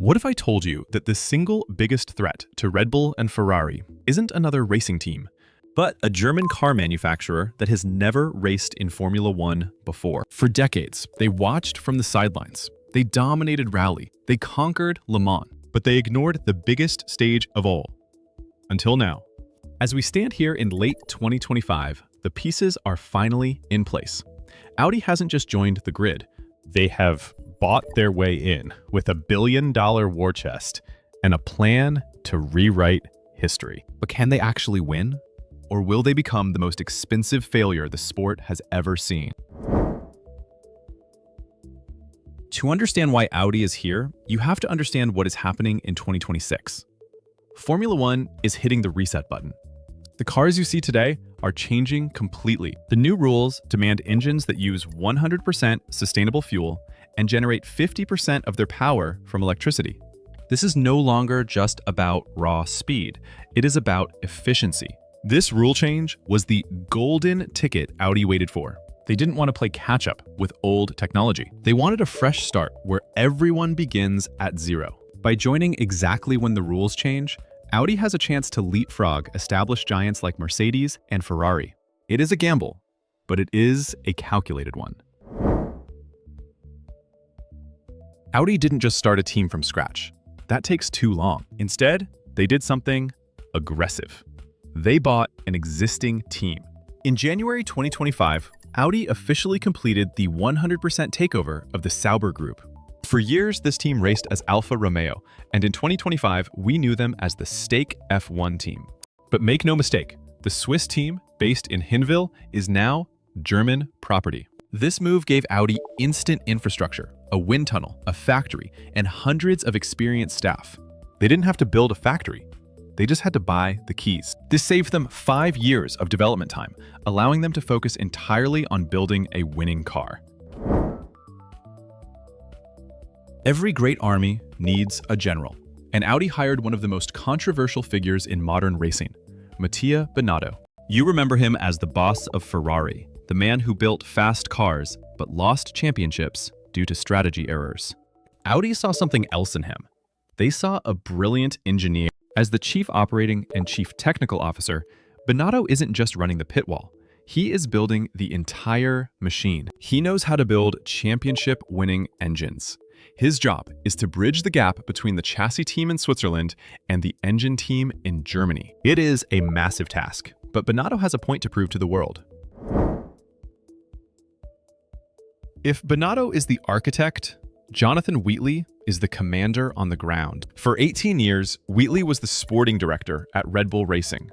What if I told you that the single biggest threat to Red Bull and Ferrari isn't another racing team, but a German car manufacturer that has never raced in Formula One before? For decades, they watched from the sidelines. They dominated rally. They conquered Le Mans, but they ignored the biggest stage of all. Until now. As we stand here in late 2025, the pieces are finally in place. Audi hasn't just joined the grid. They have bought their way in with a billion-dollar war chest and a plan to rewrite history. But can they actually win? Or will they become the most expensive failure the sport has ever seen? To understand why Audi is here, you have to understand what is happening in 2026. Formula One is hitting the reset button. The cars you see today are changing completely. The new rules demand engines that use 100% sustainable fuel and generate 50% of their power from electricity. This is no longer just about raw speed. It is about efficiency. This rule change was the golden ticket Audi waited for. They didn't want to play catch-up with old technology. They wanted a fresh start where everyone begins at zero. By joining exactly when the rules change, Audi has a chance to leapfrog established giants like Mercedes and Ferrari. It is a gamble, but it is a calculated one. Audi didn't just start a team from scratch. That takes too long. Instead, they did something aggressive. They bought an existing team. In January 2025, Audi officially completed the 100% takeover of the Sauber Group. For years, this team raced as Alfa Romeo, and in 2025, we knew them as the Stake F1 team. But make no mistake, the Swiss team, based in Hinwil, is now German property. This move gave Audi instant infrastructure, a wind tunnel, a factory, and hundreds of experienced staff. They didn't have to build a factory. They just had to buy the keys. This saved them 5 years of development time, allowing them to focus entirely on building a winning car. Every great army needs a general, and Audi hired one of the most controversial figures in modern racing, Mattia Binotto. You remember him as the boss of Ferrari, the man who built fast cars but lost championships due to strategy errors. Audi saw something else in him. They saw a brilliant engineer. As the chief operating and chief technical officer, Binotto isn't just running the pit wall. He is building the entire machine. He knows how to build championship-winning engines. His job is to bridge the gap between the chassis team in Switzerland and the engine team in Germany. It is a massive task, but Binotto has a point to prove to the world. If Binotto is the architect, Jonathan Wheatley is the commander on the ground. For 18 years, Wheatley was the sporting director at Red Bull Racing.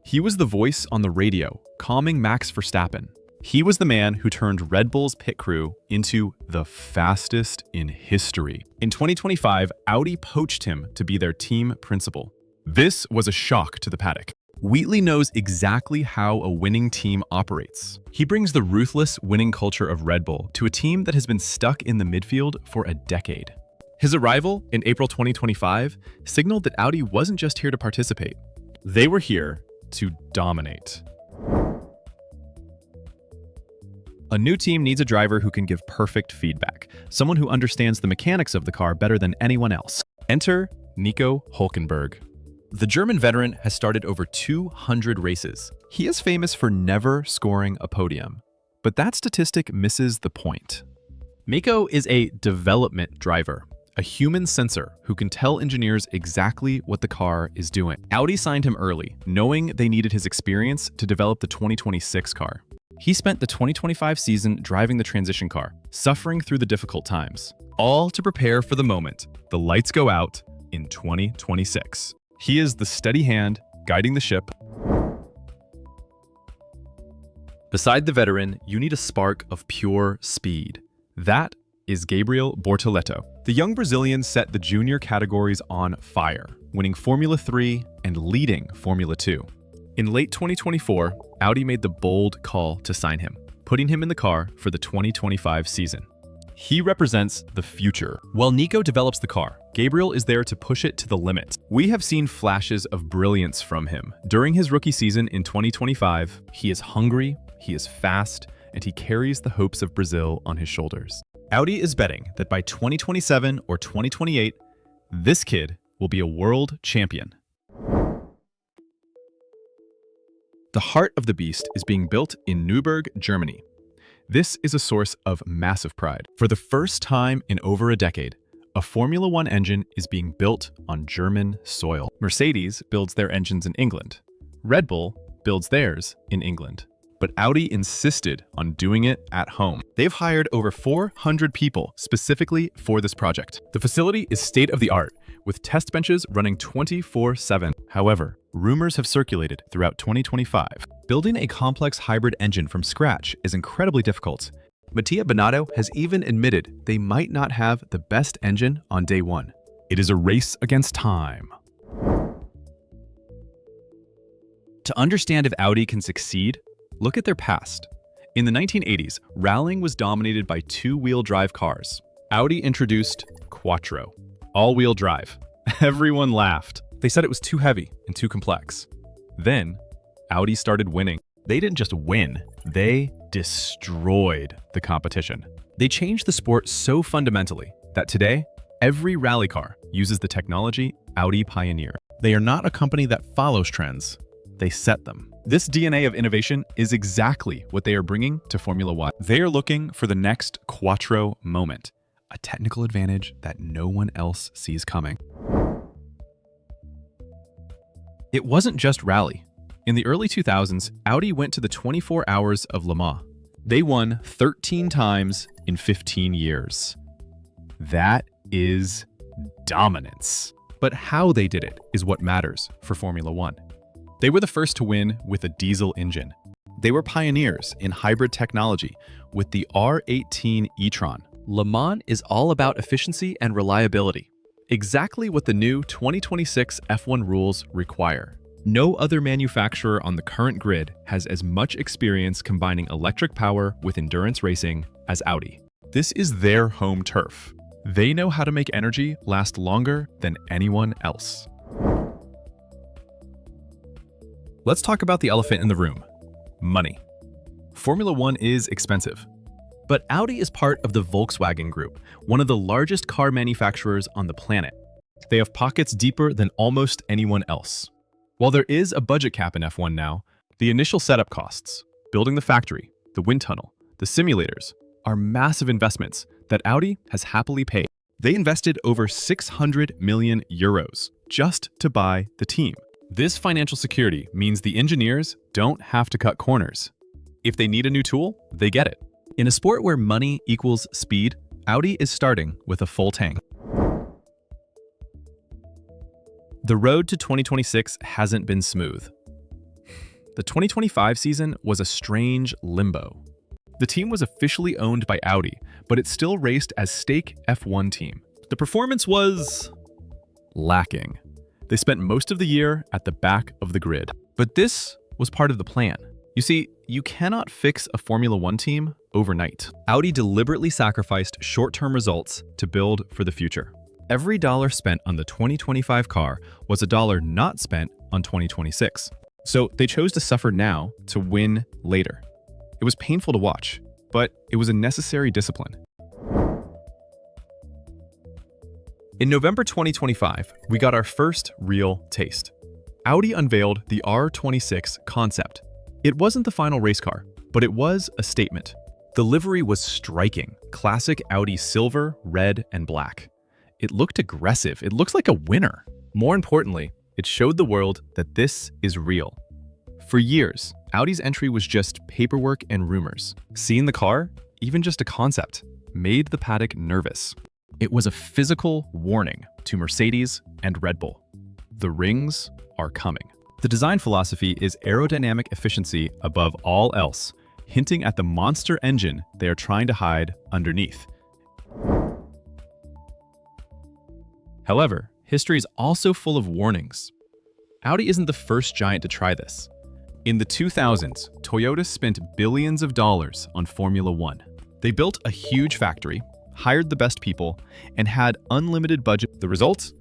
He was the voice on the radio, calming Max Verstappen. He was the man who turned Red Bull's pit crew into the fastest in history. In 2025, Audi poached him to be their team principal. This was a shock to the paddock. Wheatley knows exactly how a winning team operates. He brings the ruthless winning culture of Red Bull to a team that has been stuck in the midfield for a decade. His arrival in April 2025 signaled that Audi wasn't just here to participate. They were here to dominate. A new team needs a driver who can give perfect feedback, someone who understands the mechanics of the car better than anyone else. Enter Nico Hülkenberg. The German veteran has started over 200 races. He is famous for never scoring a podium, but that statistic misses the point. Nico is a development driver, a human sensor who can tell engineers exactly what the car is doing. Audi signed him early, knowing they needed his experience to develop the 2026 car. He spent the 2025 season driving the transition car, suffering through the difficult times, all to prepare for the moment the lights go out in 2026. He is the steady hand guiding the ship. Beside the veteran, you need a spark of pure speed. That is Gabriel Bortoleto. The young Brazilian set the junior categories on fire, winning Formula 3 and leading Formula 2. In late 2024, Audi made the bold call to sign him, putting him in the car for the 2025 season. He represents the future. While Nico develops the car, Gabriel is there to push it to the limit. We have seen flashes of brilliance from him. During his rookie season in 2025, he is hungry, he is fast, and he carries the hopes of Brazil on his shoulders. Audi is betting that by 2027 or 2028, this kid will be a world champion. The heart of the beast is being built in Nürburgring, Germany. This is a source of massive pride. For the first time in over a decade, a Formula One engine is being built on German soil. Mercedes builds their engines in England. Red Bull builds theirs in England. But Audi insisted on doing it at home. They've hired over 400 people specifically for this project. The facility is state-of-the-art, with test benches running 24/7. However, rumors have circulated throughout 2025. Building a complex hybrid engine from scratch is incredibly difficult. Mattia Binotto has even admitted they might not have the best engine on day one. It is a race against time. To understand if Audi can succeed, look at their past. In the 1980s, rallying was dominated by two-wheel drive cars. Audi introduced Quattro, all-wheel drive. Everyone laughed. They said it was too heavy and too complex. Then, Audi started winning. They didn't just win, they destroyed the competition. They changed the sport so fundamentally that today, every rally car uses the technology Audi pioneered. They are not a company that follows trends, they set them. This DNA of innovation is exactly what they are bringing to Formula One. They are looking for the next Quattro moment, a technical advantage that no one else sees coming. It wasn't just rally. In the early 2000s, Audi went to the 24 Hours of Le Mans. They won 13 times in 15 years. That is dominance. But how they did it is what matters for Formula One. They were the first to win with a diesel engine. They were pioneers in hybrid technology with the R18 e-tron. Le Mans is all about efficiency and reliability, exactly what the new 2026 F1 rules require. No other manufacturer on the current grid has as much experience combining electric power with endurance racing as Audi. This is their home turf. They know how to make energy last longer than anyone else. Let's talk about the elephant in the room: money. Formula One is expensive. But Audi is part of the Volkswagen Group, one of the largest car manufacturers on the planet. They have pockets deeper than almost anyone else. While there is a budget cap in F1 now, the initial setup costs, building the factory, the wind tunnel, the simulators, are massive investments that Audi has happily paid. They invested over 600 million euros just to buy the team. This financial security means the engineers don't have to cut corners. If they need a new tool, they get it. In a sport where money equals speed, Audi is starting with a full tank. The road to 2026 hasn't been smooth. The 2025 season was a strange limbo. The team was officially owned by Audi, but it still raced as stake F1 team. The performance was lacking. They spent most of the year at the back of the grid. But this was part of the plan. You see, you cannot fix a Formula One team overnight. Audi deliberately sacrificed short-term results to build for the future. Every dollar spent on the 2025 car was a dollar not spent on 2026. So they chose to suffer now to win later. It was painful to watch, but it was a necessary discipline. In November 2025, we got our first real taste. Audi unveiled the R26 concept. It wasn't the final race car, but it was a statement. The livery was striking, classic Audi silver, red, and black. It looked aggressive. It looks like a winner. More importantly, it showed the world that this is real. For years, Audi's entry was just paperwork and rumors. Seeing the car, even just a concept, made the paddock nervous. It was a physical warning to Mercedes and Red Bull. The rings are coming. The design philosophy is aerodynamic efficiency above all else, hinting at the monster engine they are trying to hide underneath. However, history is also full of warnings. Audi isn't the first giant to try this. In the 2000s, Toyota spent billions of dollars on Formula One. They built a huge factory, hired the best people, and had unlimited budget. The result?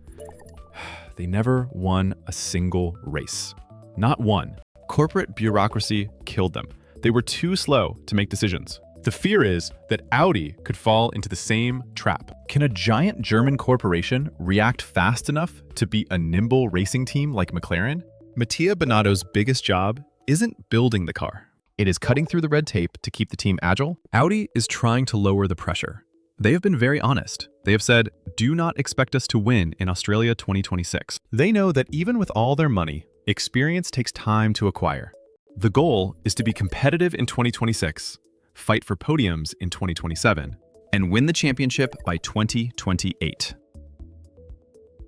They never won a single race. Not one. Corporate bureaucracy killed them. They were too slow to make decisions. The fear is that Audi could fall into the same trap. Can a giant German corporation react fast enough to beat a nimble racing team like McLaren? Mattia Binotto's biggest job isn't building the car. It is cutting through the red tape to keep the team agile. Audi is trying to lower the pressure. They have been very honest. They have said, do not expect us to win in Australia 2026. They know that even with all their money, experience takes time to acquire. The goal is to be competitive in 2026, fight for podiums in 2027, and win the championship by 2028.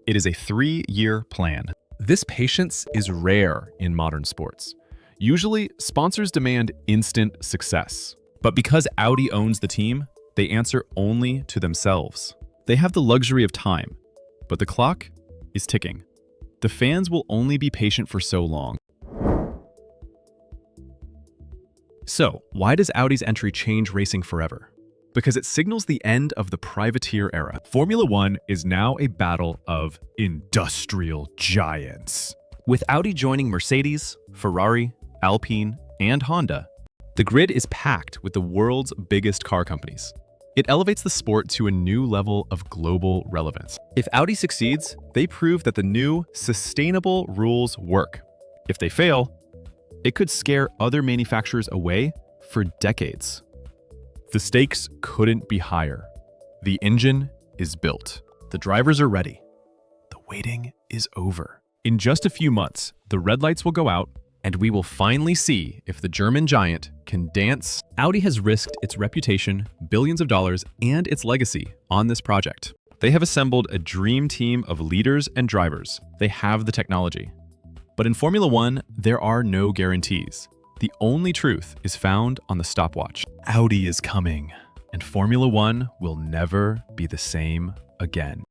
It is a 3-year plan. This patience is rare in modern sports. Usually, sponsors demand instant success. But because Audi owns the team, they answer only to themselves. They have the luxury of time, but the clock is ticking. The fans will only be patient for so long. So, why does Audi's entry change racing forever? Because it signals the end of the privateer era. Formula One is now a battle of industrial giants. With Audi joining Mercedes, Ferrari, Alpine, and Honda, the grid is packed with the world's biggest car companies. It elevates the sport to a new level of global relevance. If Audi succeeds, they prove that the new, sustainable rules work. If they fail, it could scare other manufacturers away for decades. The stakes couldn't be higher. The engine is built. The drivers are ready. The waiting is over. In just a few months, the red lights will go out, and we will finally see if the German giant can dance. Audi has risked its reputation, billions of dollars, and its legacy on this project. They have assembled a dream team of leaders and drivers. They have the technology. But in Formula One, there are no guarantees. The only truth is found on the stopwatch. Audi is coming, and Formula One will never be the same again.